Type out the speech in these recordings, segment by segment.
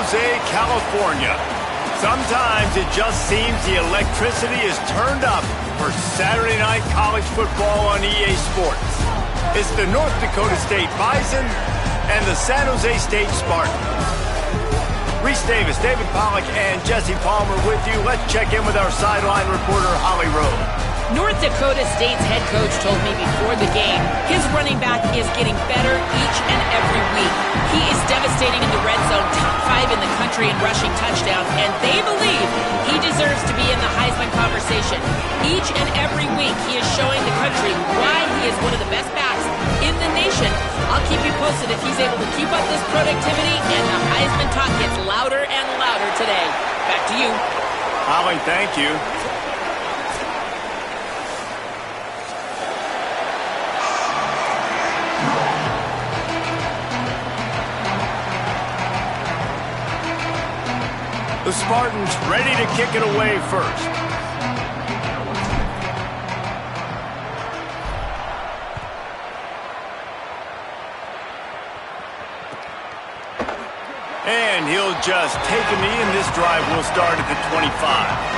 Jose, California. Sometimes it just seems the electricity is turned up for Saturday night college football on EA Sports. It's the North Dakota State Bison and the San Jose State Spartans. Reese Davis, David Pollack, and Jesse Palmer with you. Let's check in with our sideline reporter, Holly Rowe. North Dakota State's head coach told me before the game his running back is getting better each and every week. He is devastating in the red zone, top 5 in the country in rushing touchdowns, and they believe he deserves to be in the Heisman conversation. Each and every week he is showing the country why he is one of the best backs in the nation. I'll keep you posted if he's able to keep up this productivity and the Heisman talk gets louder and louder today. Back to you. Holly, thank you. The Spartans ready to kick it away first. And he'll just take a knee, and this drive will start at the 25.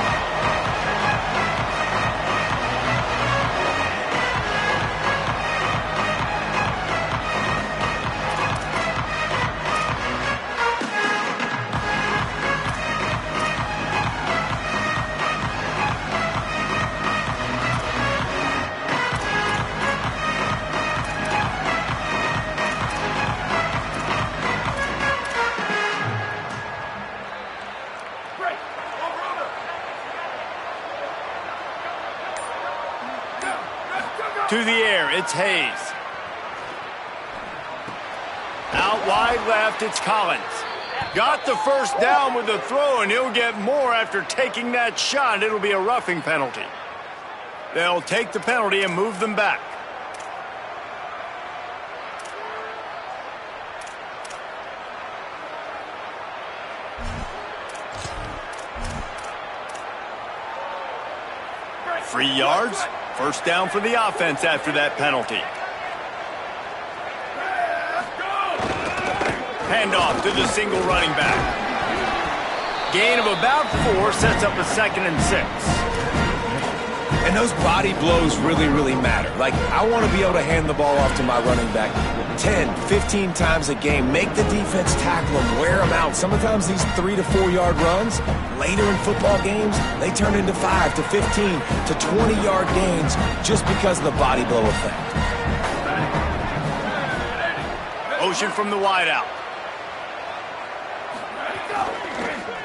To the air, it's Hayes. Out wide left, it's Collins. Got the first down with the throw, and he'll get more after taking that shot. It'll be a roughing penalty. They'll take the penalty and move them back. Free yards. First down for the offense after that penalty. Handoff to the single running back. Gain of about 4 sets up a 2nd and 6. And those body blows really, really matter. Like, I want to be able to hand the ball off to my running back 10, 15 times a game. Make the defense tackle them, wear them out. Sometimes these 3 to 4 yard runs, later in football games, they turn into 5 to 15 to 20 yard gains just because of the body blow effect. Motion from the wideout.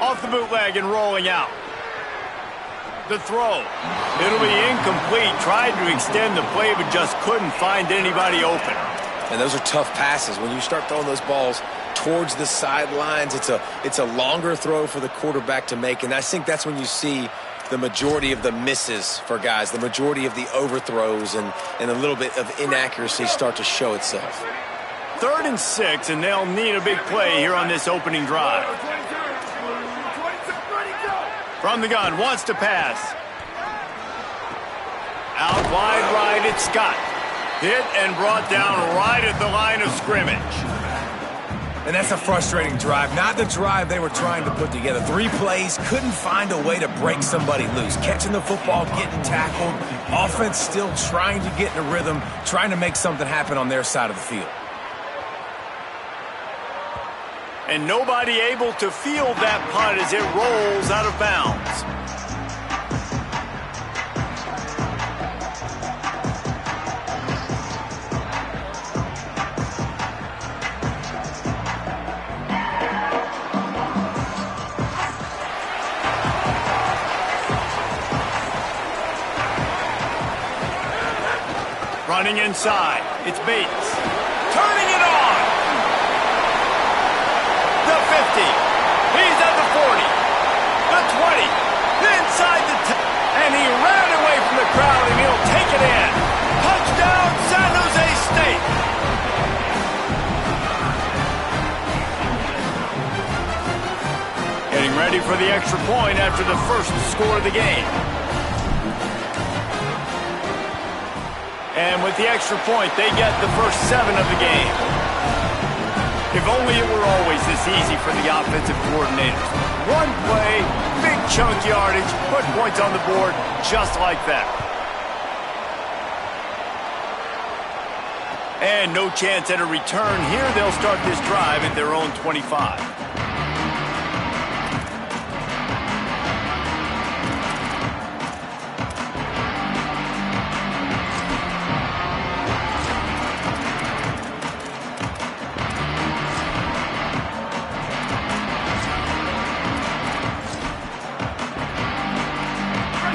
Off the bootleg and rolling out. The throw. It'll be incomplete. Tried to extend the play, but just couldn't find anybody open. And those are tough passes. When you start throwing those balls towards the sidelines, it's a longer throw for the quarterback to make. And I think that's when you see the majority of the misses for guys, the majority of the overthrows and a little bit of inaccuracy start to show itself. 3rd and 6, and they'll need a big play here on this opening drive. From the gun, wants to pass. Out wide right, it's Scott. Hit and brought down right at the line of scrimmage. And that's a frustrating drive. Not the drive they were trying to put together. 3 plays, couldn't find a way to break somebody loose. Catching the football, getting tackled. Offense still trying to get in a rhythm, trying to make something happen on their side of the field. And nobody able to field that punt as it rolls out of bounds. Running inside, it's Bates. Turning it on! The 50. He's at the 40. The 20. Inside the 10. And he ran away from the crowd, and he'll take it in. Touchdown, San Jose State. Getting ready for the extra point after the first score of the game. And with the extra point, they get the first 7 of the game. If only it were always this easy for the offensive coordinators. One play, big chunk yardage, put points on the board just like that. And no chance at a return here. They'll start this drive at their own 25.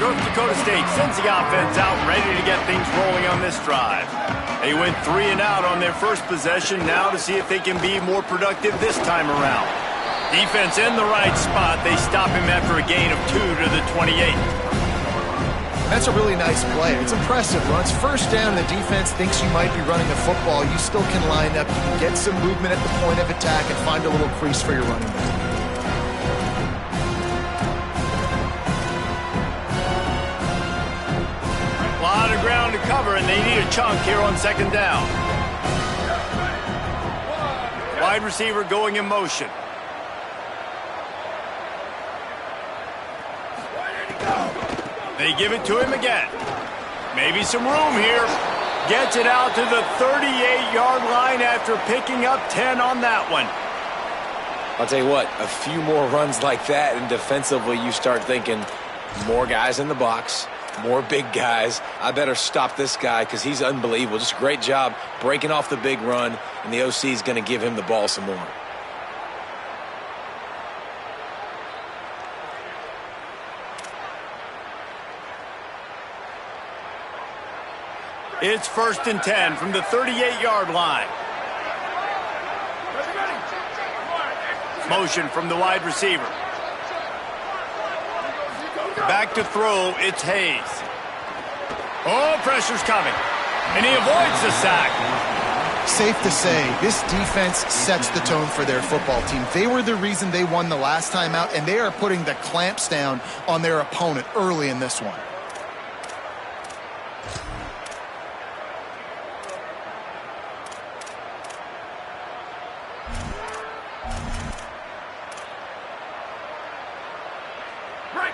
North Dakota State sends the offense out, ready to get things rolling on this drive. They went 3 and out on their first possession, now to see if they can be more productive this time around. Defense in the right spot. They stop him after a gain of 2 to the 28. That's a really nice play. It's impressive. When it's first down and the defense thinks you might be running the football, you still can line up. You can get some movement at the point of attack and find a little crease for your running back. A lot of ground to cover, and they need a chunk here on second down. Wide receiver going in motion. They give it to him again. Maybe some room here. Gets it out to the 38-yard line after picking up 10 on that one. I'll tell you what, a few more runs like that, and defensively you start thinking more guys in the box, more big guys. I better stop this guy because he's unbelievable. Just a great job breaking off the big run, and the OC is going to give him the ball some more. It's 1st and 10 from the 38-yard line. Motion from the wide receiver. Back to throw, it's Hayes. Oh, pressure's coming. And he avoids the sack. Safe to say, this defense sets the tone for their football team. They were the reason they won the last time out, and they are putting the clamps down on their opponent early in this one.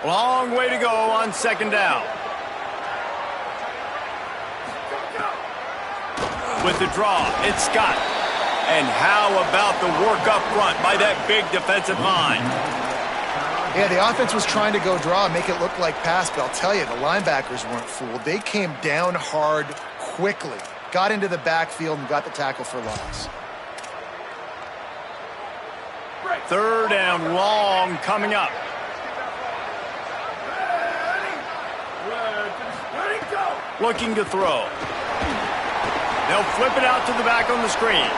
Long way to go on second down. With the draw, it's Scott. And how about the work up front by that big defensive line? Yeah, the offense was trying to go draw and make it look like pass, but I'll tell you, the linebackers weren't fooled. They came down hard quickly, got into the backfield, and got the tackle for loss. 3rd and long coming up. Looking to throw. They'll flip it out to the back on the screen.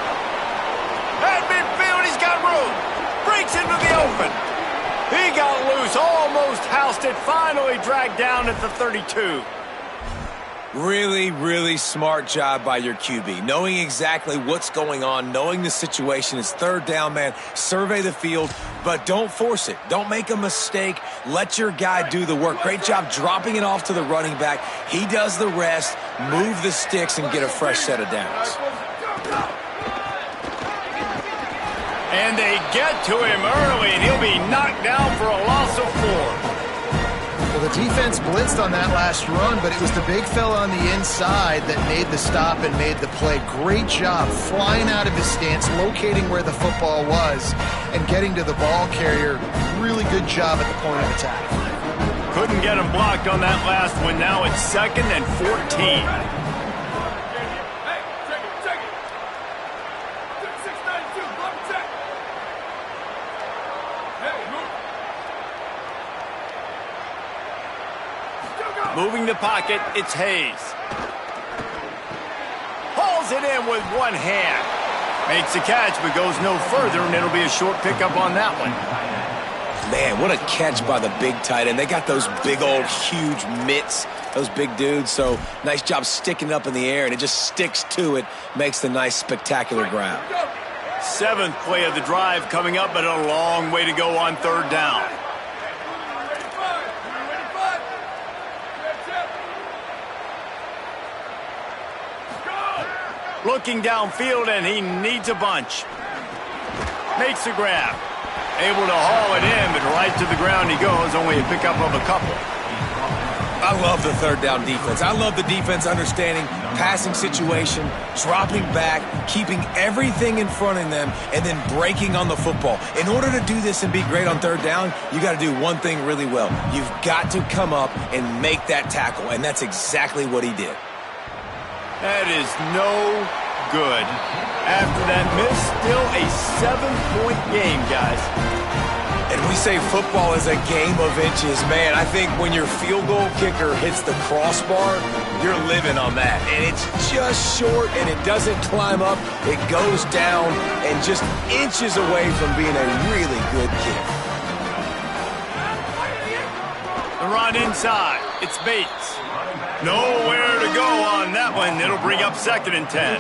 At midfield, he's got room. Breaks into the open. He got loose, almost housed it, finally dragged down at the 32. Really, really smart job by your QB. Knowing exactly what's going on, knowing the situation. It's 3rd down, man. Survey the field, but don't force it. Don't make a mistake. Let your guy do the work. Great job dropping it off to the running back. He does the rest. Move the sticks and get a fresh set of downs. And they get to him early, and he'll be knocked down for a loss of 4. Well, the defense blitzed on that last run, but it was the big fella on the inside that made the stop and made the play. Great job flying out of his stance, locating where the football was, and getting to the ball carrier. Really good job at the point of attack. Couldn't get him blocked on that last one. Now it's 2nd and 14. Moving the pocket, it's Hayes. Hauls it in with one hand. Makes the catch, but goes no further, and it'll be a short pickup on that one. Man, what a catch by the big tight end. They got those big old huge mitts, those big dudes, so nice job sticking it up in the air, and it just sticks to it, makes the nice spectacular grab. 7th play of the drive coming up, but a long way to go on 3rd down. Looking downfield, and he needs a bunch. Makes the grab. Able to haul it in, but right to the ground he goes, only a pickup of a couple. I love the third down defense. I love the defense understanding passing situation, dropping back, keeping everything in front of them, and then breaking on the football. In order to do this and be great on third down, you got to do one thing really well. You've got to come up and make that tackle, and that's exactly what he did. That is no good. After that miss, still a 7-point game, guys. And we say football is a game of inches. Man, I think when your field goal kicker hits the crossbar, you're living on that. And it's just short, and it doesn't climb up. It goes down and just inches away from being a really good kick. The run inside. It's Bates. Nowhere to go on that one. It'll bring up 2nd and 10.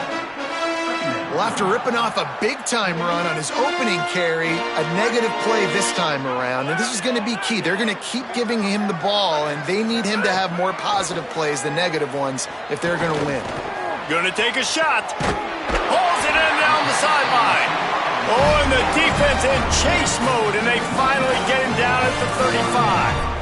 Well, after ripping off a big-time run on his opening carry, a negative play this time around, and this is going to be key. They're going to keep giving him the ball, and they need him to have more positive plays than negative ones if they're going to win. Going to take a shot. Pulls it in down the sideline. Oh, and the defense in chase mode, and they finally get him down at the 35.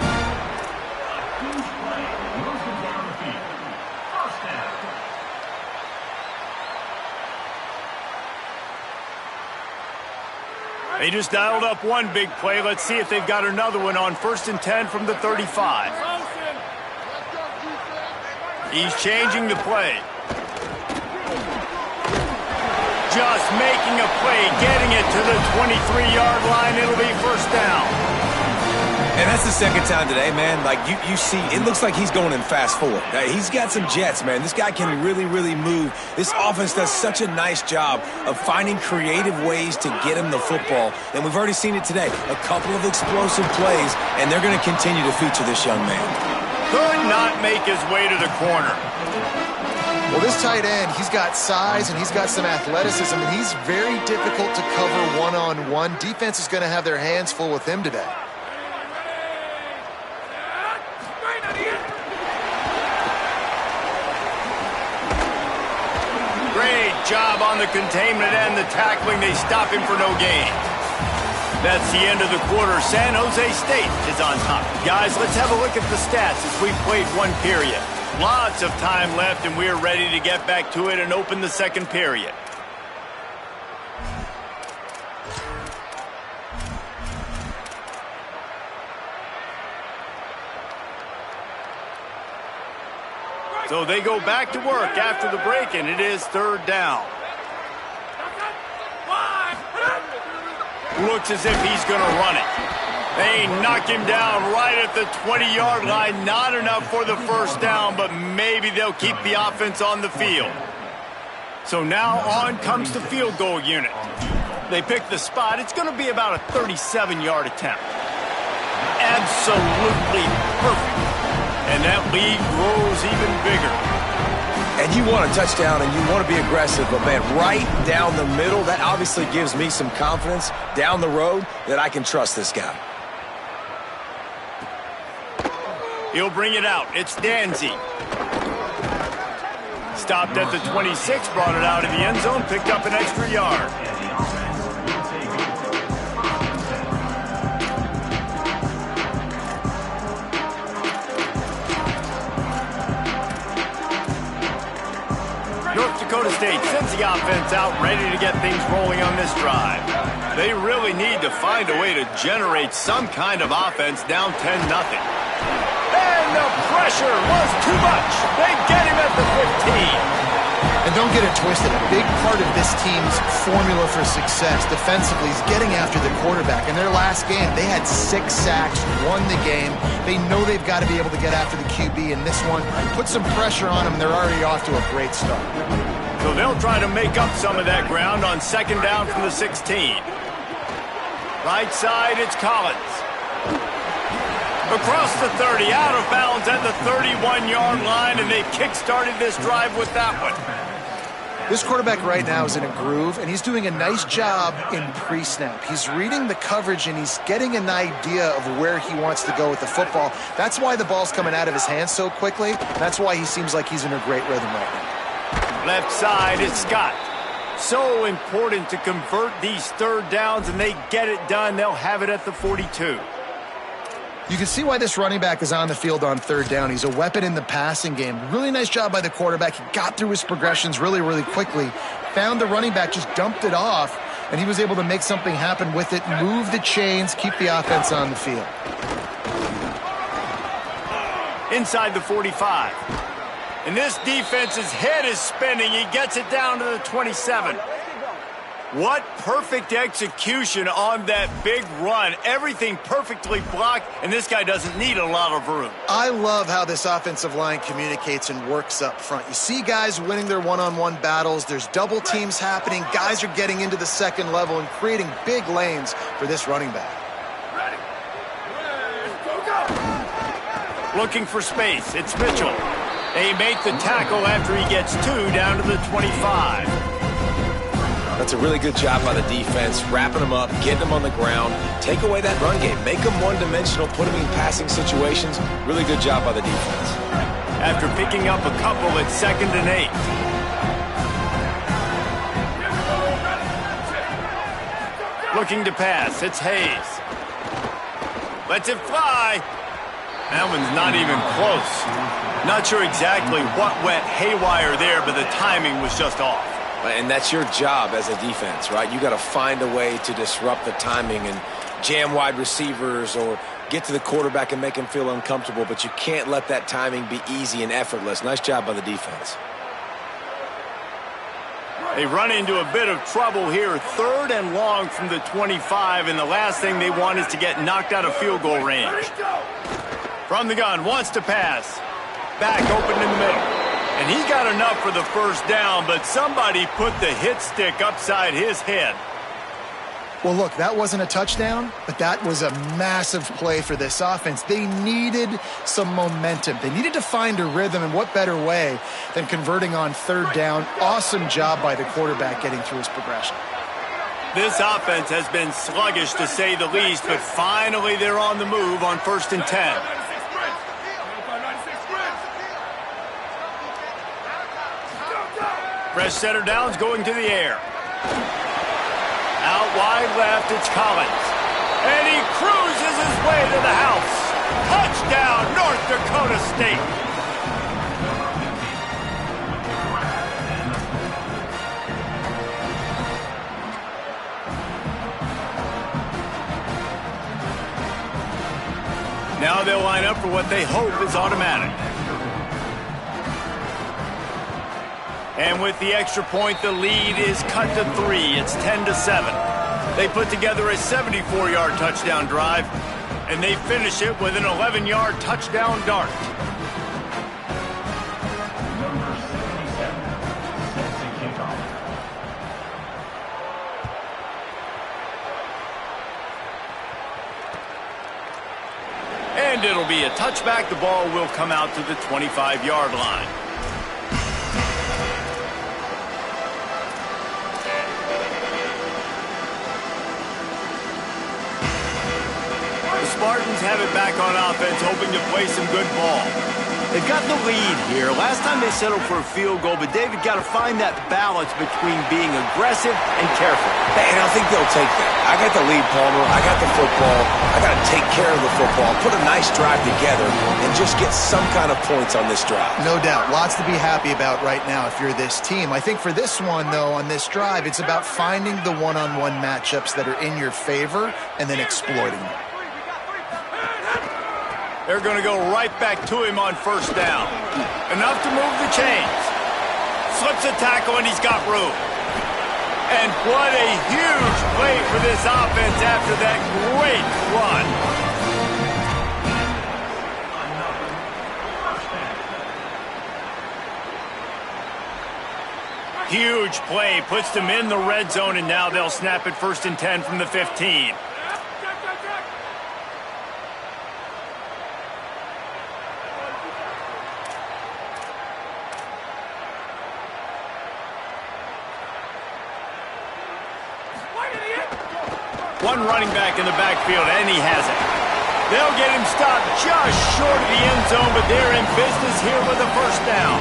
They just dialed up one big play. Let's see if they've got another one on 1st and 10 from the 35. He's changing the play. Just making a play, getting it to the 23-yard line. It'll be 1st down. And that's the second time today, man. Like, you see, it looks like he's going in fast forward. He's got some jets, man. This guy can really, really move. This offense does such a nice job of finding creative ways to get him the football. And we've already seen it today. A couple of explosive plays, and they're going to continue to feature this young man. Could not make his way to the corner. Well, this tight end, he's got size and he's got some athleticism, and he's very difficult to cover one-on-one. Defense is going to have their hands full with him today. Great job on the containment and the tackling. They stop him for no gain. That's the end of the quarter. San Jose State is on top. Guys, let's have a look at the stats as we played one period. Lots of time left, and we're ready to get back to it and open the 2nd period. So they go back to work after the break, and it is 3rd down. Looks as if he's going to run it. They knock him down right at the 20-yard line. Not enough for the 1st down, but maybe they'll keep the offense on the field. So now on comes the field goal unit. They pick the spot. It's going to be about a 37-yard attempt. Absolutely perfect. And that lead grows even bigger. And you want a touchdown and you want to be aggressive, but man, right down the middle, that obviously gives me some confidence down the road that I can trust this guy. He'll bring it out. It's Danzy. Stopped at the 26, brought it out in the end zone, picked up an extra yard. North Dakota State sends the offense out, ready to get things rolling on this drive. They really need to find a way to generate some kind of offense down 10-0. And the pressure was too much. They get him at the 15. And don't get it twisted. A big part of this team's formula for success defensively is getting after the quarterback. In their last game, they had 6 sacks, won the game. They know they've got to be able to get after the QB in this one. Put some pressure on them, and they're already off to a great start. So they'll try to make up some of that ground on 2nd down from the 16. Right side, it's Collins. Across the 30, out of bounds at the 31-yard line, and they've kick-started this drive with that one. This quarterback right now is in a groove, and he's doing a nice job in pre-snap. He's reading the coverage, and he's getting an idea of where he wants to go with the football. That's why the ball's coming out of his hands so quickly. That's why he seems like he's in a great rhythm right now. Left side is Scott. So important to convert these third downs, and they get it done. They'll have it at the 42. You can see why this running back is on the field on third down. He's a weapon in the passing game. Really nice job by the quarterback. He got through his progressions really, really quickly. Found the running back, just dumped it off, and he was able to make something happen with it, move the chains, keep the offense on the field. Inside the 45. And this defense's head is spinning. He gets it down to the 27. What perfect execution on that big run. Everything perfectly blocked, and this guy doesn't need a lot of room. I love how this offensive line communicates and works up front. You see guys winning their one-on-one battles. There's double teams happening. Guys are getting into the second level and creating big lanes for this running back. Looking for space. It's Mitchell. They make the tackle after he gets 2 down to the 25. That's a really good job by the defense, wrapping them up, getting them on the ground, take away that run game, make them one-dimensional, put them in passing situations. Really good job by the defense. After picking up a couple at 2nd and 8. Looking to pass. It's Hayes. Lets it fly. That one's not even close. Not sure exactly what went haywire there, but the timing was just off. And that's your job as a defense, right? You got to find a way to disrupt the timing and jam wide receivers or get to the quarterback and make him feel uncomfortable, but you can't let that timing be easy and effortless. Nice job by the defense. They run into a bit of trouble here. 3rd and long from the 25, and the last thing they want is to get knocked out of field goal range. From the gun, wants to pass. Back open in the middle. And he got enough for the first down, but somebody put the hit stick upside his head. Well, look, that wasn't a touchdown, but that was a massive play for this offense. They needed some momentum. They needed to find a rhythm, and what better way than converting on 3rd down. Awesome job by the quarterback getting through his progression. This offense has been sluggish, to say the least, but finally they're on the move on 1st and 10. Fresh center downs going to the air. Out wide left, it's Collins. And he cruises his way to the house. Touchdown, North Dakota State. Now they'll line up for what they hope is automatic. And with the extra point, the lead is cut to 3. It's 10-7. They put together a 74-yard touchdown drive, and they finish it with an 11-yard touchdown dart. And it'll be a touchback. The ball will come out to the 25-yard line. Spartans have it back on offense, hoping to play some good ball. They've got the lead here. Last time they settled for a field goal, but David got to find that balance between being aggressive and careful. And I think they'll take that. I got the lead, Palmer. I got the football. I got to take care of the football, put a nice drive together, and just get some kind of points on this drive. No doubt. Lots to be happy about right now if you're this team. I think for this one, though, on this drive, it's about finding the one-on-one matchups that are in your favor and then exploiting them. They're going to go right back to him on 1st down. Enough to move the chains. Slips a tackle, and he's got room. And what a huge play for this offense after that great run. Huge play, puts them in the red zone, and now they'll snap it 1st and 10 from the 15. One running back in the backfield, and he has it. They'll get him stopped just short of the end zone, but they're in business here with a 1st down.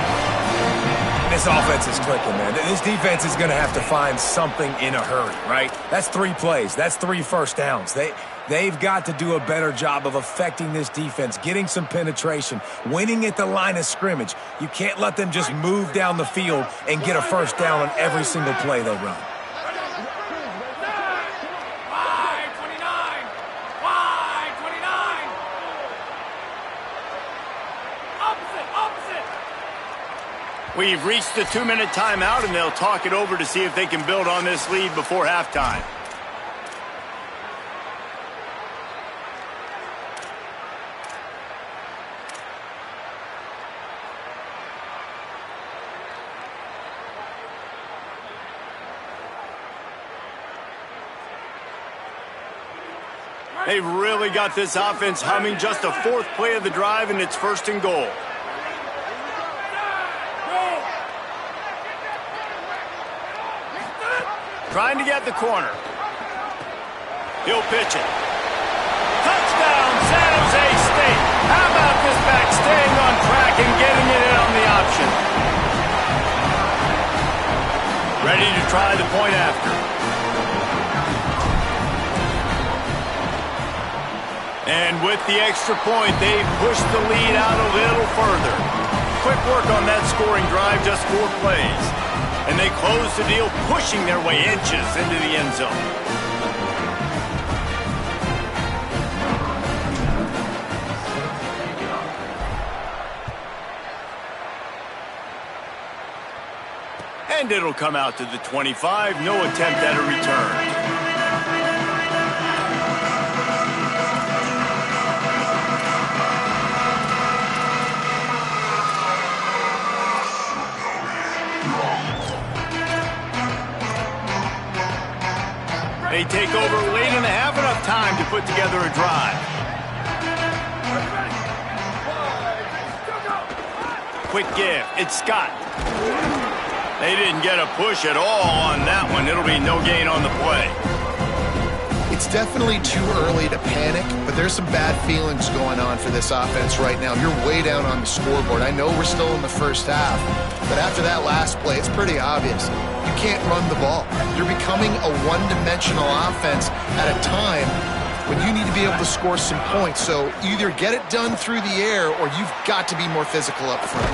This offense is clicking, man. This defense is going to have to find something in a hurry, right? That's 3 plays. That's 3 first downs. They've got to do a better job of affecting this defense, getting some penetration, winning at the line of scrimmage. You can't let them just move down the field and get a first down on every single play they run. We've reached the 2-minute timeout, and they'll talk it over to see if they can build on this lead before halftime. They've really got this offense humming. Just a 4th play of the drive, and it's 1st and goal. Trying to get the corner. He'll pitch it. Touchdown, San Jose State. How about this back staying on track and getting it in on the option? Ready to try the point after. And with the extra point, they've pushed the lead out a little further. Quick work on that scoring drive, just 4 plays. And they close the deal, pushing their way inches into the end zone. And it'll come out to the 25. No attempt at a return. They take over late in the half, enough time to put together a drive. Quick give. It's Scott. They didn't get a push at all on that one. It'll be no gain on the play. It's definitely too early to panic, but there's some bad feelings going on for this offense right now. You're way down on the scoreboard. I know we're still in the first half, but after that last play, it's pretty obvious. You can't run the ball. You're becoming a one-dimensional offense at a time when you need to be able to score some points. So either get it done through the air or you've got to be more physical up front.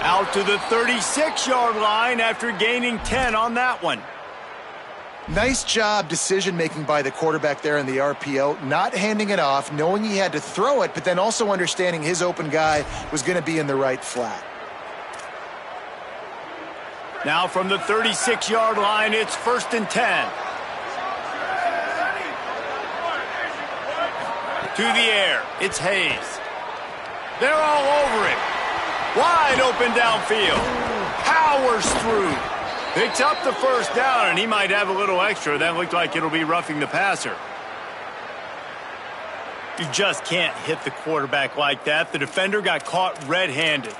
Out to the 36-yard line after gaining 10 on that one. Nice job decision-making by the quarterback there in the RPO, not handing it off, knowing he had to throw it, but then also understanding his open guy was going to be in the right flat. Now from the 36-yard line, it's 1st and 10. To the air, it's Hayes. They're all over it. Wide open downfield. Powers through. Picks up the first down, and he might have a little extra. That looked like it'll be roughing the passer. You just can't hit the quarterback like that. The defender got caught red-handed.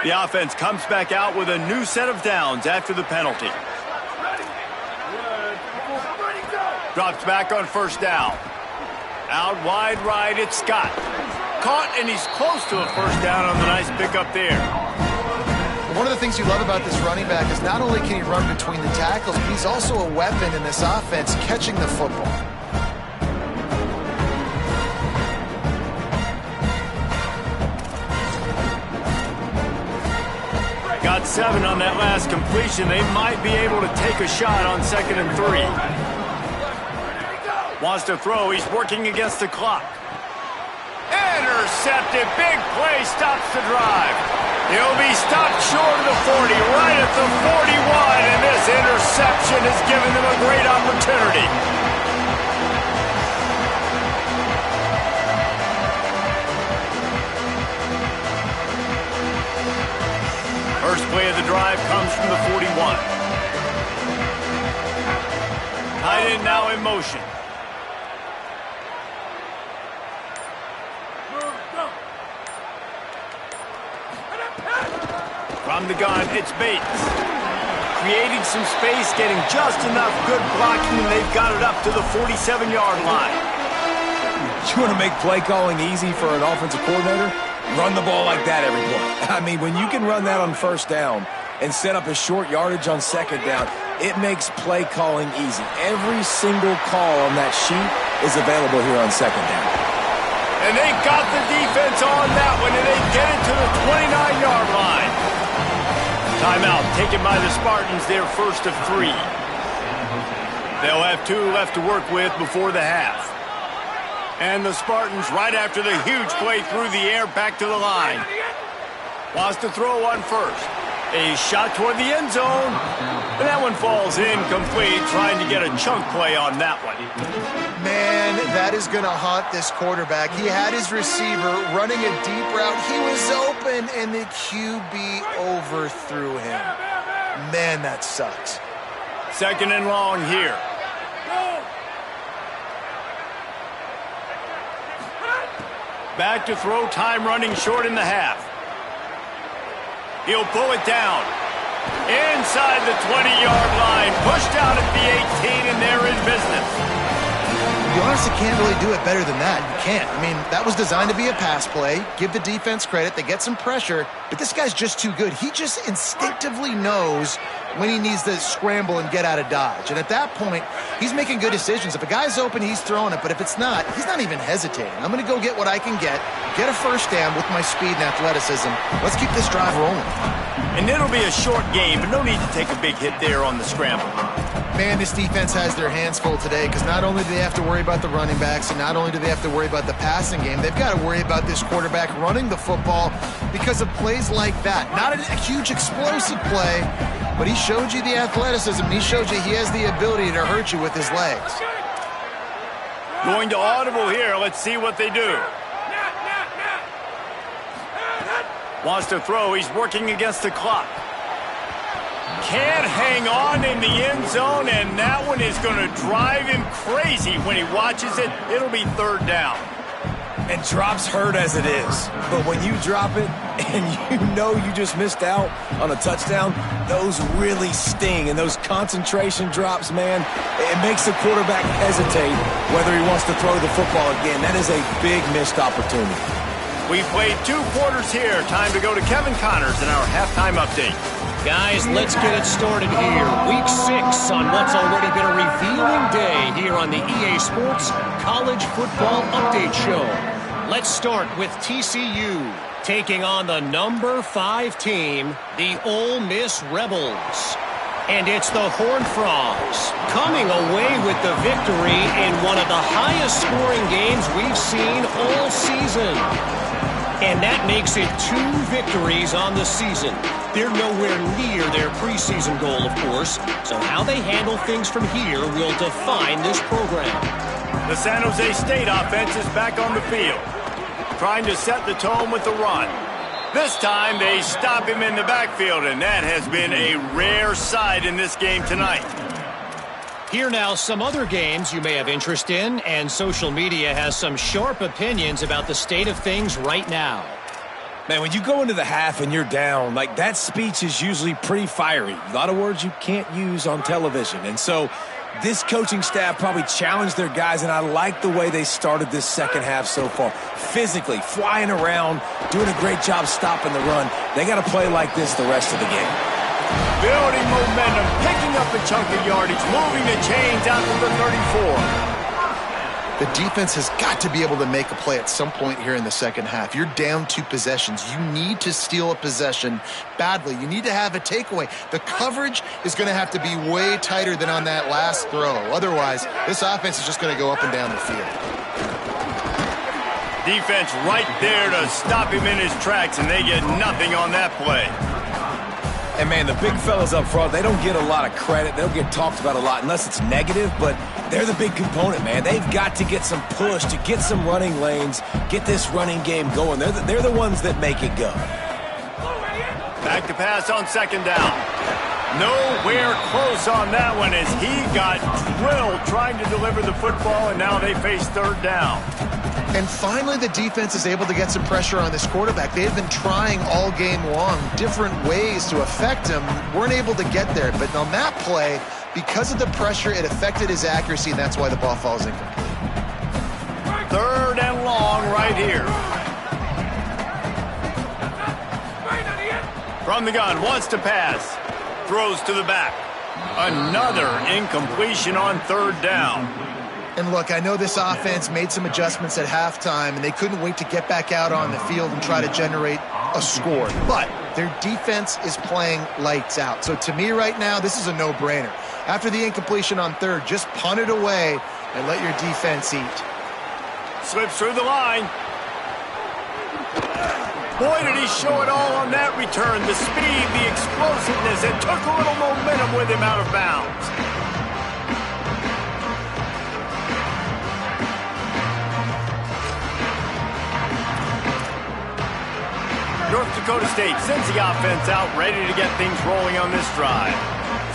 The offense comes back out with a new set of downs after the penalty. Drops back on 1st down. Out wide right, it's Scott. Caught, and he's close to a 1st down on the nice pickup there. One of the things you love about this running back is not only can he run between the tackles, but he's also a weapon in this offense catching the football. Got 7 on that last completion. They might be able to take a shot on 2nd and 3. Wants to throw. He's working against the clock. Intercepted. Big play stops the drive. He'll be stopped short of the 40, right at the 41, and this interception has given them a great opportunity. First play of the drive comes from the 41. Tight end now in motion. From the gun, it's Bates. creating some space, getting just enough good blocking, and they've got it up to the 47-yard line. You want to make play calling easy for an offensive coordinator? Run the ball like that every play. I mean, when you can run that on first down and set up a short yardage on second down, it makes play calling easy. Every single call on that sheet is available here on second down. And they got the defense on that one, and they get it to the 29-yard line. Timeout taken by the Spartans, their first of 3. They'll have 2 left to work with before the half. And the Spartans, right after the huge play through the air, back to the line. Wants to throw one first. A shot toward the end zone. And that one falls incomplete, trying to get a chunk play on that one. Man, that is going to haunt this quarterback. He had his receiver running a deep route. He was open, and the QB overthrew him. Man, that sucks. Second and long here. Back to throw, time running short in the half. He'll pull it down. Inside the 20-yard line, pushed out at the 18, and they're in business. You honestly can't really do it better than that. You can't. I mean, that was designed to be a pass play. Give the defense credit. They get some pressure, but this guy's just too good. He just instinctively knows when he needs to scramble and get out of dodge. And at that point, he's making good decisions. If a guy's open, he's throwing it. But if it's not, he's not even hesitating. I'm going to go get what I can get a first down with my speed and athleticism. Let's keep this drive rolling. And it'll be a short game, but no need to take a big hit there on the scramble. Man, this defense has their hands full today because not only do they have to worry about the running backs and not only do they have to worry about the passing game, they've got to worry about this quarterback running the football because of plays like that. Not a huge explosive play, but he showed you the athleticism. He showed you he has the ability to hurt you with his legs. Going to audible here. Let's see what they do. Wants to throw. He's working against the clock. Can't hang on in the end zone, and that one is going to drive him crazy when he watches it. It'll be third down. And drops hurt as it is. But when you drop it and you know you just missed out on a touchdown, those really sting. And those concentration drops, man, it makes the quarterback hesitate whether he wants to throw the football again. That is a big missed opportunity. We've played 2 quarters here. Time to go to Kevin Connors in our halftime update. Guys, let's get it started here. Week 6 on what's already been a revealing day here on the EA Sports College Football Update Show. Let's start with TCU taking on the number 5 team, the Ole Miss Rebels. And it's the Horned Frogs coming away with the victory in one of the highest scoring games we've seen all season. And that makes it 2 victories on the season. They're nowhere near their preseason goal, of course. So how they handle things from here will define this program. The San Jose State offense is back on the field, trying to set the tone with the run. This time they stop him in the backfield, and that has been a rare sight in this game tonight. Here now, some other games you may have interest in, and social media has some sharp opinions about the state of things right now. Man, when you go into the half and you're down, like that speech is usually pretty fiery. A lot of words you can't use on television. And so this coaching staff probably challenged their guys, and I like the way they started this second half so far. Physically, flying around, doing a great job stopping the run. They got to play like this the rest of the game. Building momentum, picking up a chunk of yardage, moving the chains out to the 34. The defense has got to be able to make a play at some point here in the second half. You're down 2 possessions. You need to steal a possession badly. You need to have a takeaway. The coverage is going to have to be way tighter than on that last throw. Otherwise, this offense is just going to go up and down the field. Defense right there to stop him in his tracks, and they get nothing on that play. And, man, the big fellas up front, they don't get a lot of credit. They don't get talked about a lot unless it's negative, but they're the big component, man. They've got to get some push, to get some running lanes, get this running game going. They're the ones that make it go. Back to pass on second down. Nowhere close on that one as he got drilled trying to deliver the football, and now they face third down. And finally, the defense is able to get some pressure on this quarterback. They had been trying all game long different ways to affect him, weren't able to get there. But on that play, because of the pressure, it affected his accuracy, and that's why the ball falls incomplete. Third and long right here. From the gun, wants to pass. Throws to the back. Another incompletion on third down. And look, I know this offense made some adjustments at halftime, and they couldn't wait to get back out on the field and try to generate a score. But their defense is playing lights out. So to me right now, this is a no-brainer. After the incompletion on third, just punt it away and let your defense eat. Slips through the line. Boy, did he show it all on that return. The speed, the explosiveness. It took a little momentum with him out of bounds. North Dakota State sends the offense out, ready to get things rolling on this drive.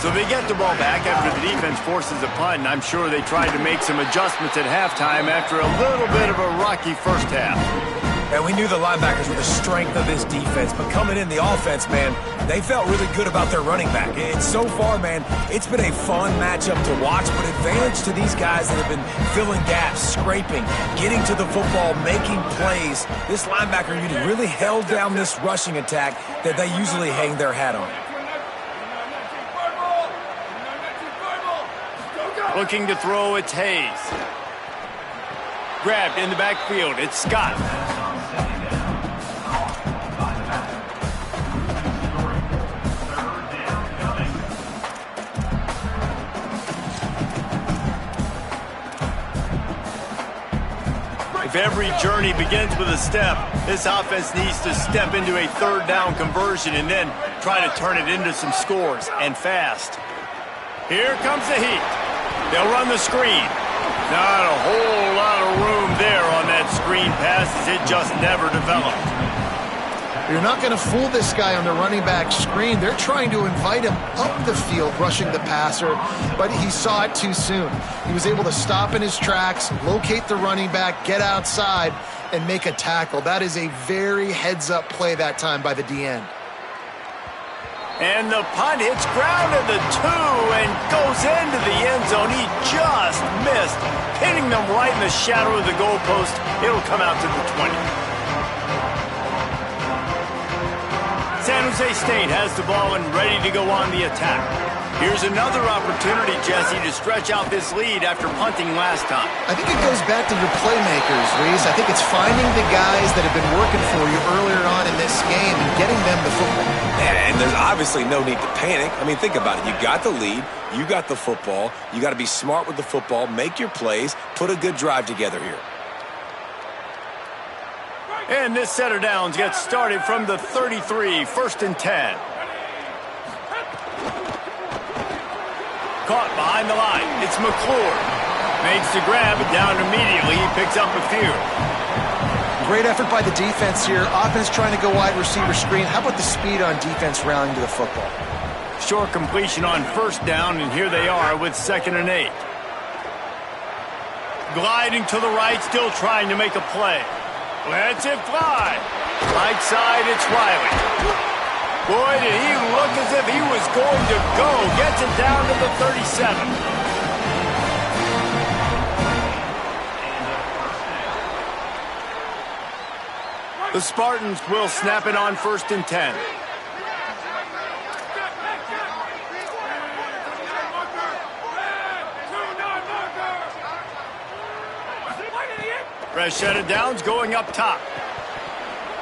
So they get the ball back after the defense forces a punt, and I'm sure they tried to make some adjustments at halftime after a little bit of a rocky first half. And we knew the linebackers were the strength of this defense, but coming in the offense, man, they felt really good about their running back. And so far, man, it's been a fun matchup to watch, but advantage to these guys that have been filling gaps, scraping, getting to the football, making plays. This linebacker unit really held down this rushing attack that they usually hang their hat on. Looking to throw, it's Hayes. Grabbed in the backfield, it's Scott. If every journey begins with a step, this offense needs to step into a third down conversion and then try to turn it into some scores, and fast. Here comes the heat. They'll run the screen. Not a whole lot of room there on that screen pass as it just never developed. You're not going to fool this guy on the running back screen. They're trying to invite him up the field, rushing the passer, but he saw it too soon. He was able to stop in his tracks, locate the running back, get outside, and make a tackle. That is a very heads-up play that time by the DN. And the punt hits ground at the 2 and goes into the end zone. He just missed, hitting them right in the shadow of the goalpost. It'll come out to the 20. San Jose State has the ball and ready to go on the attack. Here's another opportunity, Jesse, to stretch out this lead after punting last time. I think it goes back to your playmakers, Reese. I think it's finding the guys that have been working for you earlier on in this game and getting them the football. And there's obviously no need to panic. I mean, think about it. You got the lead. You got the football. You got to be smart with the football, make your plays, put a good drive together here. And this set of downs gets started from the 33, 1st and 10. Caught behind the line. It's McClure. Makes the grab, but down immediately. He picks up a few. Great effort by the defense here. Offense trying to go wide receiver screen. How about the speed on defense rallying to the football? Short completion on 1st down, and here they are with 2nd and 8. Gliding to the right, still trying to make a play. Lets it fly. Right side, it's Riley. Boy, did he look as if he was going to go. Gets it down to the 37. The Spartans will snap it on 1st and 10. Fresh set of downs going up top.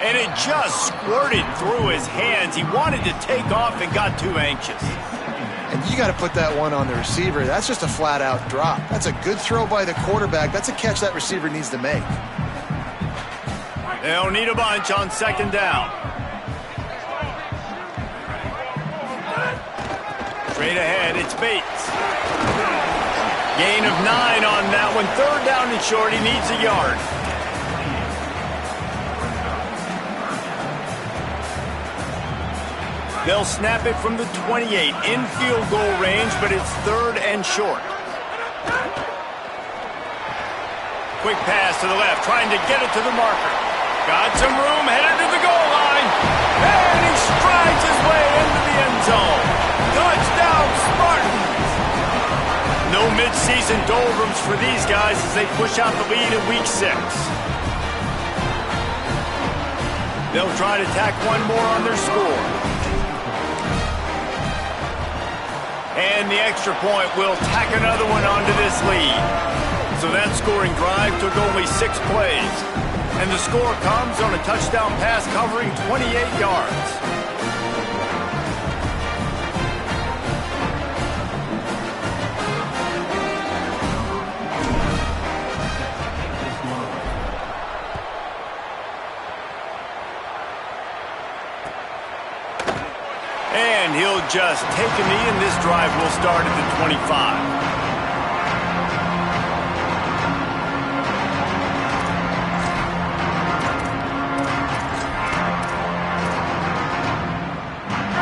And it just squirted through his hands. He wanted to take off and got too anxious. And you got to put that one on the receiver. That's just a flat-out drop. That's a good throw by the quarterback. That's a catch that receiver needs to make. They'll need a bunch on 2nd down. Straight ahead, it's Bates. Gain of 9 on that one. 3rd down and short. He needs a yard. They'll snap it from the 28 in field goal range, but it's 3rd and short. Quick pass to the left, trying to get it to the marker. Got some room, headed to the goal line. And he strides his way into the end zone. Touchdown, Spartans! No mid-season doldrums for these guys as they push out the lead in Week 6. They'll try to tack one more on their score. And the extra point will tack another one onto this lead. So that scoring drive took only 6 plays. And the score comes on a touchdown pass covering 28 yards. And he'll just take a knee, and this drive will start at the 25.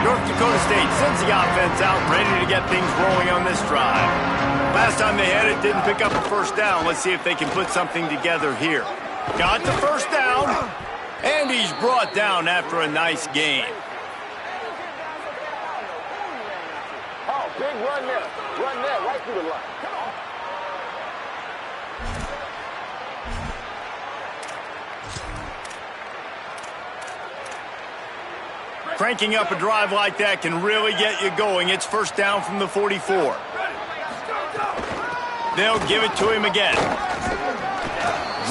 North Dakota State sends the offense out, ready to get things rolling on this drive. Last time they had it, didn't pick up a first down. Let's see if they can put something together here. Got the first down, and he's brought down after a nice gain. Oh, big run there. Run there, right through the line. Come on. Cranking up a drive like that can really get you going. It's first down from the 44. They'll give it to him again.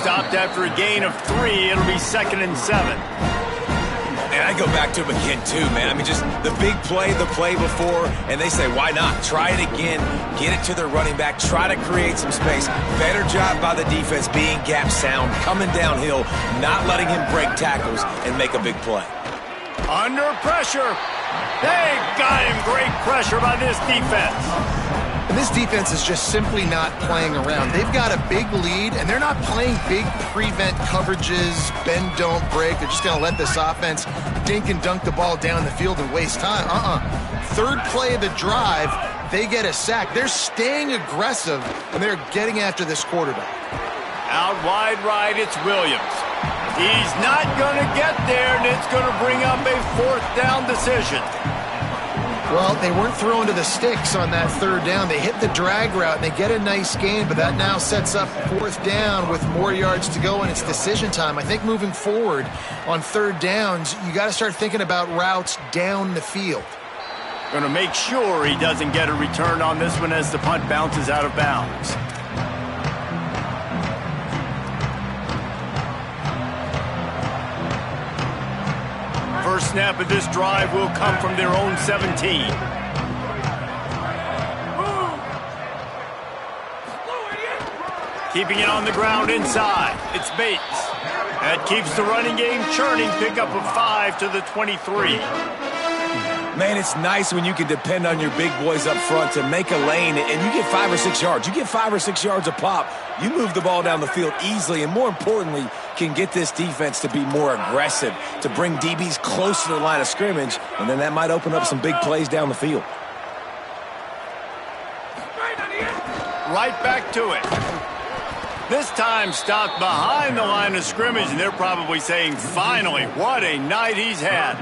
Stopped after a gain of 3. It'll be 2nd and 7. And I go back to him again, too, man. I mean, just the big play, the play before, and they say, why not? Try it again, get it to their running back, try to create some space. Better job by the defense being gap sound, coming downhill, not letting him break tackles and make a big play. Under pressure. They got him. Great pressure by this defense. And this defense is just simply not playing around. They've got a big lead, and they're not playing big prevent coverages, bend, don't break. They're just going to let this offense dink and dunk the ball down the field and waste time. Third play of the drive, they get a sack. They're staying aggressive, and they're getting after this quarterback. Out wide right, it's Williams. He's not going to get there, and it's going to bring up a 4th down decision. Well, they weren't throwing to the sticks on that 3rd down. They hit the drag route, and they get a nice gain, but that now sets up 4th down with more yards to go, and it's decision time. I think moving forward on 3rd downs, you got to start thinking about routes down the field. Going to make sure he doesn't get a return on this one as the punt bounces out of bounds. First snap of this drive will come from their own 17. Keeping it on the ground inside. It's Bates. That keeps the running game churning. Pick up a 5 to the 23. Man, it's nice when you can depend on your big boys up front to make a lane, and you get 5 or 6 yards. You get 5 or 6 yards a pop. You move the ball down the field easily, and more importantly, can get this defense to be more aggressive, to bring DBs close to the line of scrimmage, and then that might open up some big plays down the field. Right back to it. This time stopped behind the line of scrimmage, and they're probably saying, finally, what a night he's had.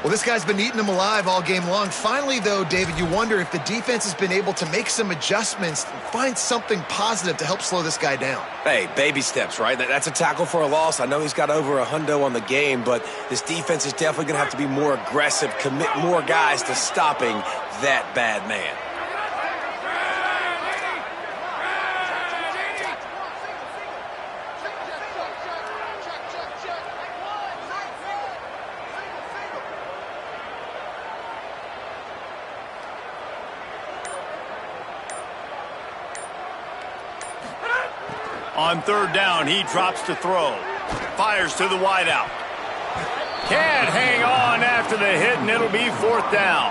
Well, this guy's been eating them alive all game long. Finally, though, David, you wonder if the defense has been able to make some adjustments, find something positive to help slow this guy down. Hey, baby steps, right? That's a tackle for a loss. I know he's got over $100 on the game, but this defense is definitely going to have to be more aggressive, commit more guys to stopping that bad man. On 3rd down, he drops to throw. Fires to the wideout. Can't hang on after the hit, and it'll be 4th down.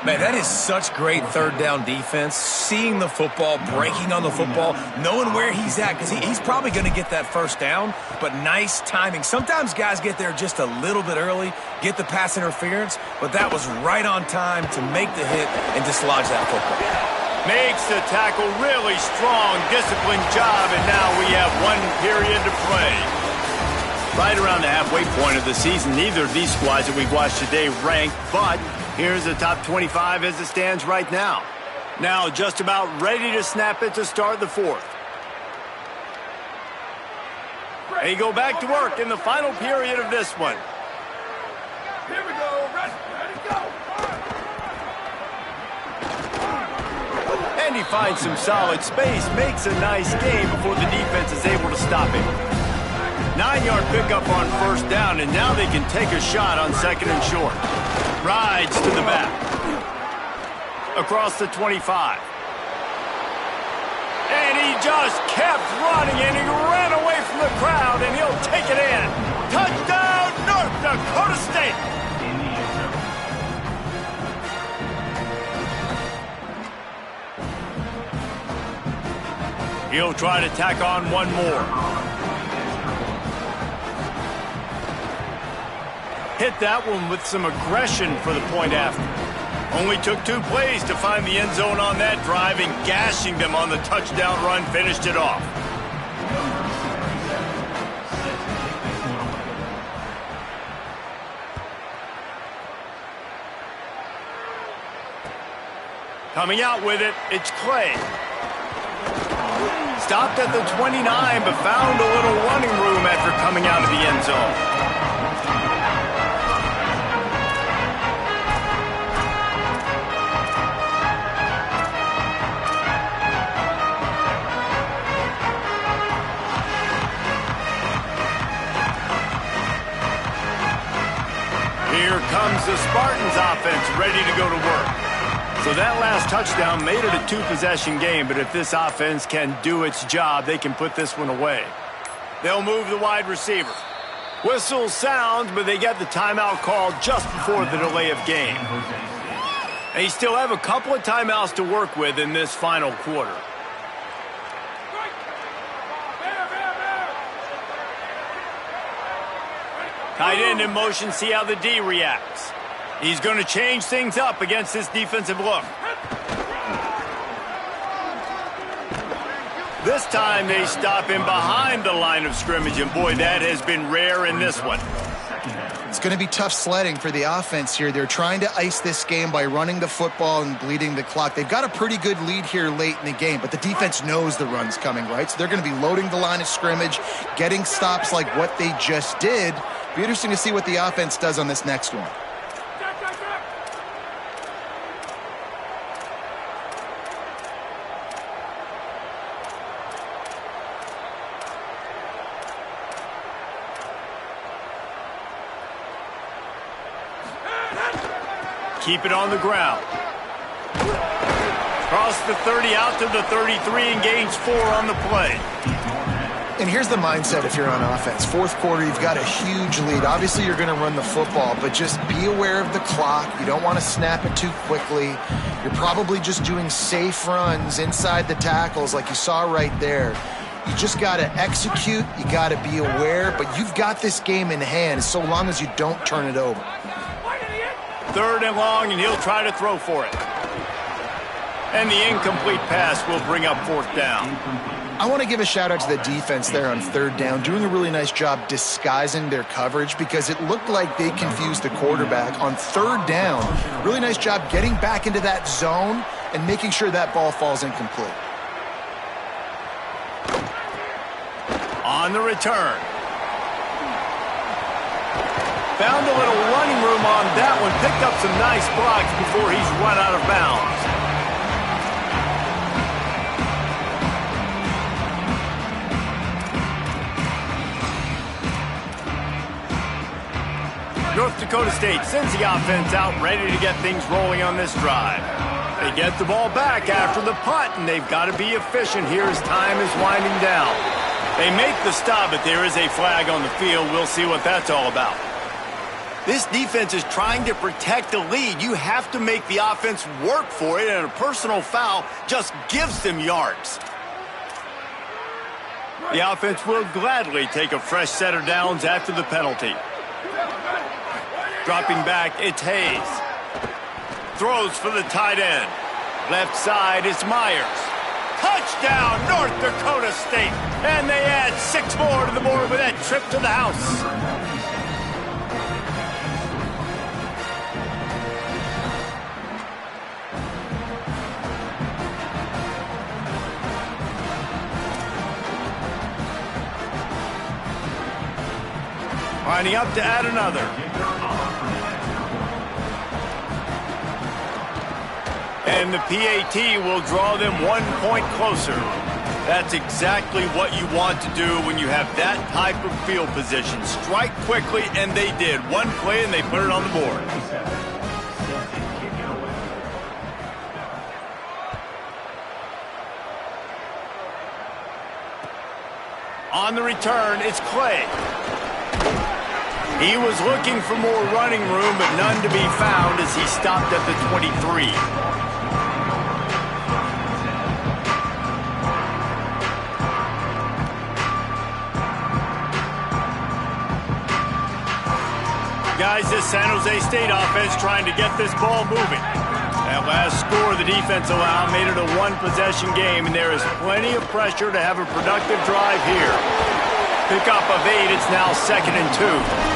Man, that is such great third down defense. Seeing the football, breaking on the football, knowing where he's at, because he's probably going to get that first down, but nice timing. Sometimes guys get there just a little bit early, get the pass interference, but that was right on time to make the hit and dislodge that football. Makes the tackle really strong, disciplined job, and now we have 1 period to play. Right around the halfway point of the season, neither of these squads that we've watched today ranked, but here's the top 25 as it stands right now. Now just about ready to snap it to start the fourth. They go back to work in the final period of this one. Here we go. Ready, go. And he finds some solid space, makes a nice game before the defense is able to stop him. 9-yard pickup on first down, and now they can take a shot on second and short. Rides to the back. Across the 25. And he just kept running, and he ran away from the crowd, and he'll take it in. Touchdown, North Dakota State! He'll try to tack on one more. Hit that one with some aggression for the point after. Only took 2 plays to find the end zone on that drive, and gashing them on the touchdown run finished it off. Coming out with it, it's Clay. Stopped at the 29, but found a little running room after coming out of the end zone. Here comes the Spartans offense ready to go to work. So that last touchdown made it a 2-possession game, but if this offense can do its job, they can put this one away. They'll move the wide receiver. Whistle sounds, but they get the timeout called just before the delay of game. They still have a couple of timeouts to work with in this final quarter. Tight end in motion, see how the D reacts. He's going to change things up against this defensive look. This time they stop him behind the line of scrimmage, and boy, that has been rare in this one. It's going to be tough sledding for the offense here. They're trying to ice this game by running the football and bleeding the clock. They've got a pretty good lead here late in the game, but the defense knows the run's coming, right? So they're going to be loading the line of scrimmage, getting stops like what they just did. Be interesting to see what the offense does on this next one. Keep it on the ground. Cross the 30 out to the 33 and gains 4 on the play. And here's the mindset if you're on offense. Fourth quarter, you've got a huge lead. Obviously, you're going to run the football, but just be aware of the clock. You don't want to snap it too quickly. You're probably just doing safe runs inside the tackles like you saw right there. You just got to execute. You got to be aware, but you've got this game in hand so long as you don't turn it over. 3rd and long, and he'll try to throw for it. And the incomplete pass will bring up 4th down. I want to give a shout out to the defense there on 3rd down, doing a really nice job disguising their coverage because it looked like they confused the quarterback on 3rd down. Really nice job getting back into that zone and making sure that ball falls incomplete. On the return. Found a little running room on that one. Picked up some nice blocks before he's run out of bounds. North Dakota State sends the offense out ready to get things rolling on this drive. They get the ball back after the punt, and they've got to be efficient here as time is winding down. They make the stop, but there is a flag on the field. We'll see what that's all about. This defense is trying to protect the lead. You have to make the offense work for it, and a personal foul just gives them yards. The offense will gladly take a fresh set of downs after the penalty. Dropping back, it's Hayes. Throws for the tight end. Left side is Myers. Touchdown, North Dakota State. And they add 6 more to the board with that trip to the house. Lining up to add another. And the PAT will draw them 1 point closer. That's exactly what you want to do when you have that type of field position. Strike quickly, and they did. 1 play, and they put it on the board. On the return, it's Clay. He was looking for more running room, but none to be found as he stopped at the 23. Guys, this San Jose State offense trying to get this ball moving. That last score the defense allowed made it a 1-possession game, and there is plenty of pressure to have a productive drive here. Pickup of 8, it's now 2nd and 2.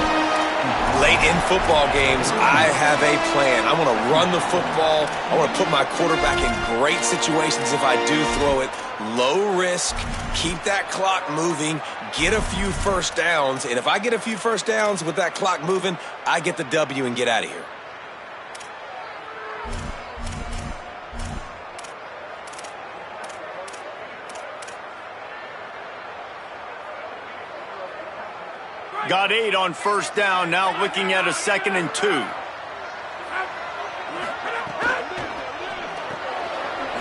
Late in football games, I have a plan. I want to run the football. I want to put my quarterback in great situations if I do throw it. Low risk, keep that clock moving, get a few first downs. And if I get a few first downs with that clock moving, I get the W and get out of here. Got 8 on first down, now looking at a 2nd and 2.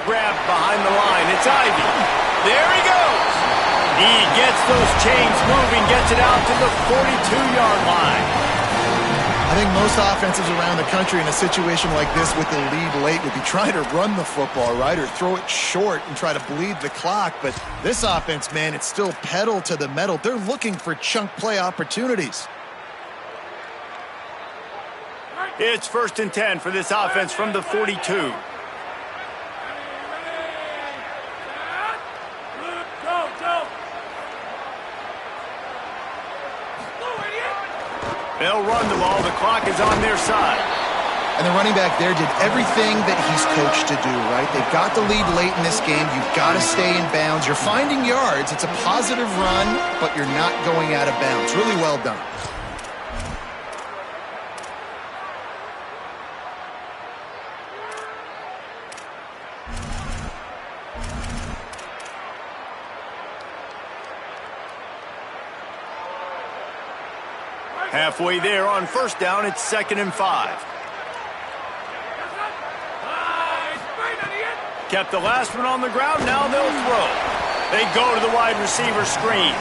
Grab behind the line, it's Ivy. There he goes. He gets those chains moving, gets it out to the 42-yard line. I think most offenses around the country in a situation like this with the lead late would be trying to run the football, right, or throw it short and try to bleed the clock. But this offense, man, it's still pedal to the metal. They're looking for chunk play opportunities. It's 1st and 10 for this offense from the 42. They'll run the ball. The clock is on their side. And the running back there did everything that he's coached to do, right? They've got the lead late in this game. You've got to stay in bounds. You're finding yards. It's a positive run, but you're not going out of bounds. Really well done. Halfway there on first down, it's 2nd and 5. Kept the last one on the ground, now they'll throw. They go to the wide receiver screen.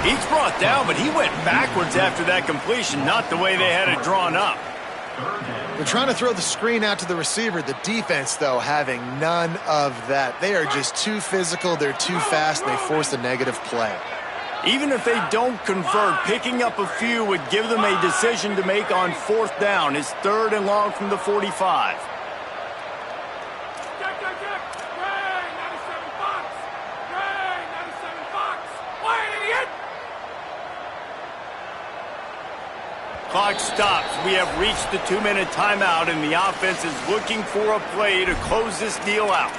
He's brought down, but he went backwards after that completion, not the way they had it drawn up. They're trying to throw the screen out to the receiver. The defense, though, having none of that. They are just too physical, they're too fast, and they force a negative play. Even if they don't convert, picking up a few would give them a decision to make on 4th down. It's 3rd and long from the 45. Clock stops. We have reached the 2-minute timeout, and the offense is looking for a play to close this deal out.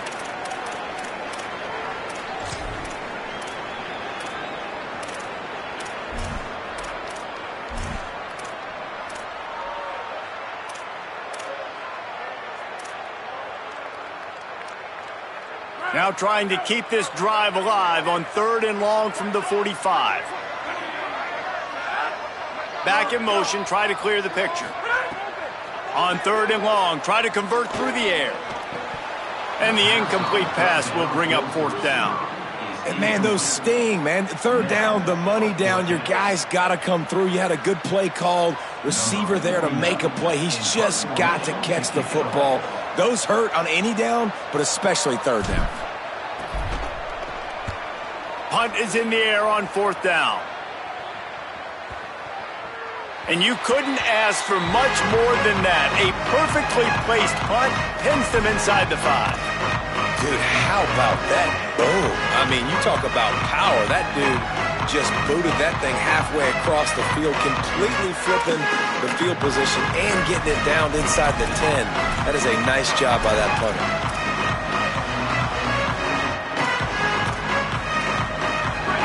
Now trying to keep this drive alive on 3rd and long from the 45. Back in motion, try to clear the picture. On 3rd and long, try to convert through the air. And the incomplete pass will bring up 4th down. And, man, those sting, man. 3rd down, the money down. Your guys got to come through. You had a good play called. receiver there to make a play. He's just got to catch the football. Those hurt on any down, but especially third down. Punt is in the air on fourth down. And you couldn't ask for much more than that. A perfectly placed punt pins them inside the 5. Dude, how about that boom? I mean, you talk about power. That dude just booted that thing halfway across the field, completely flipping the field position and getting it down inside the 10. That is a nice job by that punter.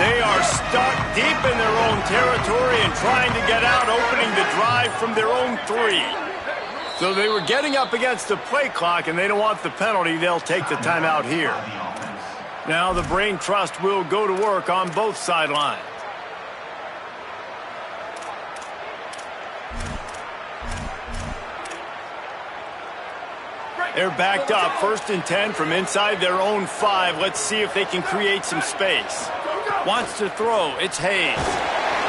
They are stuck deep in their own territory and trying to get out, opening the drive from their own 3. So they were getting up against the play clock, and they don't want the penalty. They'll take the timeout here. Now the Brain Trust will go to work on both sidelines. They're backed up, 1st and 10 from inside their own 5. Let's see if they can create some space. Wants to throw. It's Hayes.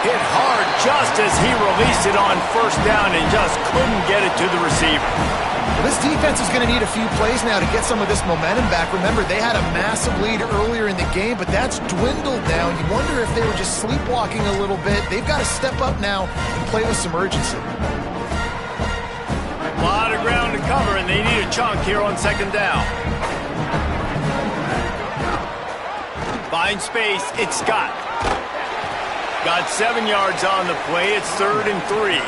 Hit hard just as he released it on 1st down and just couldn't get it to the receiver. Well, this defense is going to need a few plays now to get some of this momentum back. Remember, they had a massive lead earlier in the game, but that's dwindled down. You wonder if they were just sleepwalking a little bit. They've got to step up now and play with some urgency. A lot of ground to cover, and they need a chunk here on 2nd down. Find space. It's Scott. Got 7 yards on the play. It's 3rd and 3.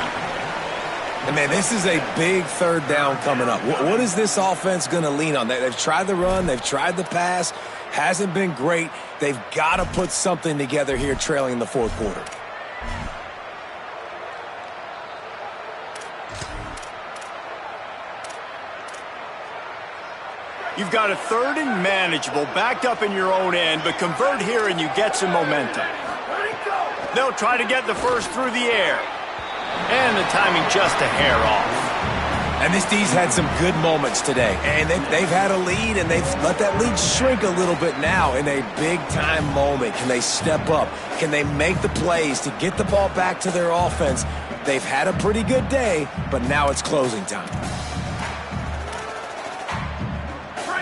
And, man, this is a big 3rd down coming up. What is this offense going to lean on? They've tried the run. They've tried the pass. Hasn't been great. They've got to put something together here trailing in the 4th quarter. You've got a 3rd and manageable, backed up in your own end, but convert here and you get some momentum. They'll try to get the first through the air. And the timing just a hair off. And this D's had some good moments today. And they've had a lead, and they've let that lead shrink a little bit now in a big-time moment. Can they step up? Can they make the plays to get the ball back to their offense? They've had a pretty good day, but now it's closing time.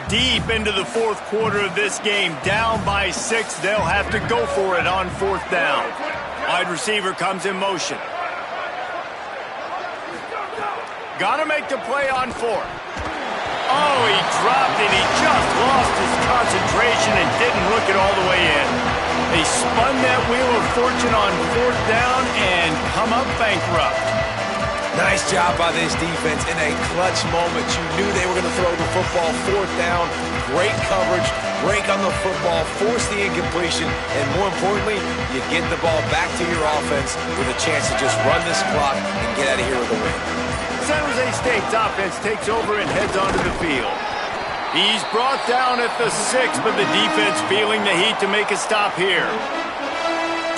Deep into the 4th quarter of this game, down by 6. They'll have to go for it on 4th down. Wide receiver comes in motion. Got to make the play on 4th. Oh, he dropped it. He just lost his concentration and didn't look it all the way in. They spun that wheel of fortune on 4th down and come up bankrupt. Nice job by this defense in a clutch moment. You knew they were going to throw the football 4th down. Great coverage, break on the football, force the incompletion, and more importantly, you get the ball back to your offense with a chance to just run this clock and get out of here with a win. San Jose State's offense takes over and heads onto the field. He's brought down at the 6, but the defense feeling the heat to make a stop here.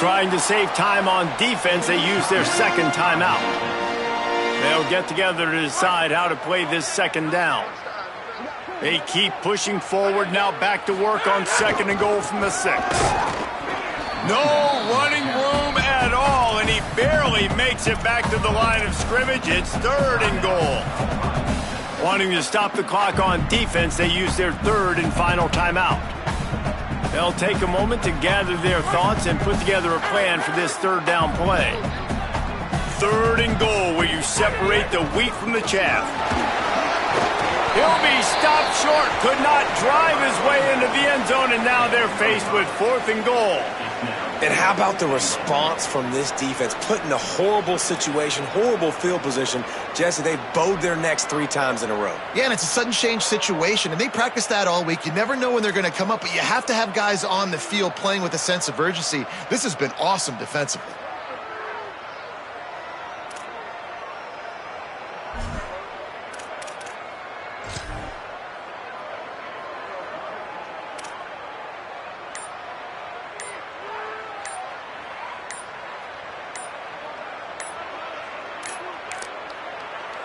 Trying to save time on defense, they use their 2nd timeout. They'll get together to decide how to play this 2nd down. They keep pushing forward, now back to work on 2nd and goal from the 6. No running room at all, and he barely makes it back to the line of scrimmage. It's 3rd and goal. Wanting to stop the clock on defense, they use their 3rd and final timeout. They'll take a moment to gather their thoughts and put together a plan for this 3rd down play. 3rd and goal, where you separate the wheat from the chaff. He'll be stopped short, could not drive his way into the end zone, and now they're faced with 4th and goal. And how about the response from this defense? Put in a horrible situation, horrible field position. Jesse, they bowed their necks 3 times in a row. Yeah, and it's a sudden change situation, and they practice that all week. You never know when they're going to come up, but you have to have guys on the field playing with a sense of urgency. This has been awesome defensively.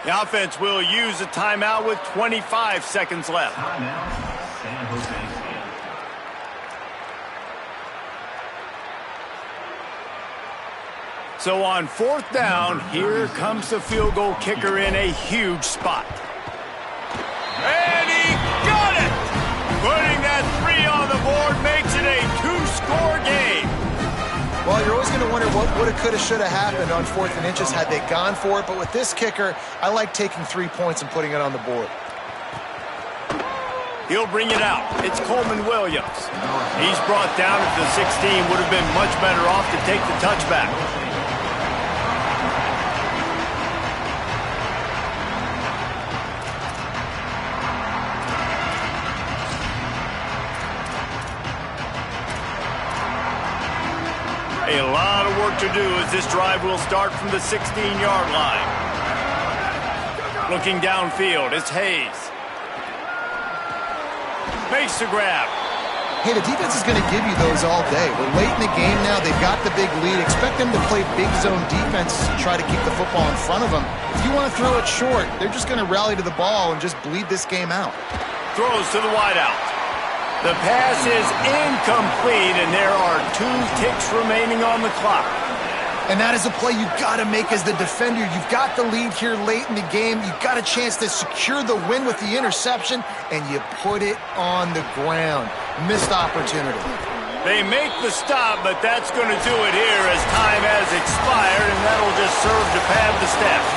The offense will use a timeout with 25 seconds left. Timeout, San Jose State. So on 4th down, here comes the field goal kicker in a huge spot. And he got it! Putting that 3 on the board makes it a 2-score game. Well, you're always going to wonder what woulda, coulda, shoulda happened on 4th and inches had they gone for it. But with this kicker, I like taking 3 points and putting it on the board. He'll bring it out. It's Coleman Williams. He's brought down at the 16. Would have been much better off to take the touchback. A lot of work to do as this drive will start from the 16-yard line. Looking downfield, it's Hayes. Makes the grab. Hey, the defense is going to give you those all day. We're late in the game now. They've got the big lead. Expect them to play big zone defense to try to keep the football in front of them. If you want to throw it short, they're just going to rally to the ball and just bleed this game out. Throws to the wideout. The pass is incomplete, and there are 2 ticks remaining on the clock. And that is a play you've got to make as the defender. You've got the lead here late in the game. You've got a chance to secure the win with the interception, and you put it on the ground. Missed opportunity. They make the stop, but that's going to do it here as time has expired, and that'll just serve to pad the stats.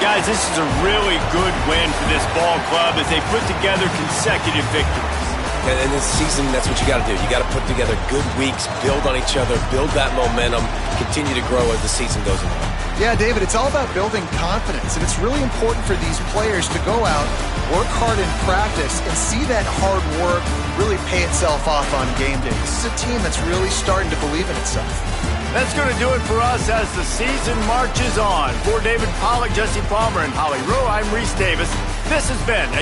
Guys, this is a really good win for this ball club as they put together consecutive victories. And this season, that's what you got to do. You got to put together good weeks, build on each other, build that momentum, continue to grow as the season goes on. Yeah, David, it's all about building confidence, and it's really important for these players to go out, work hard in practice, and see that hard work really pay itself off on game day. This is a team that's really starting to believe in itself. That's going to do it for us as the season marches on. For David Pollack, Jesse Palmer, and Holly Rowe, I'm Reese Davis. This has been a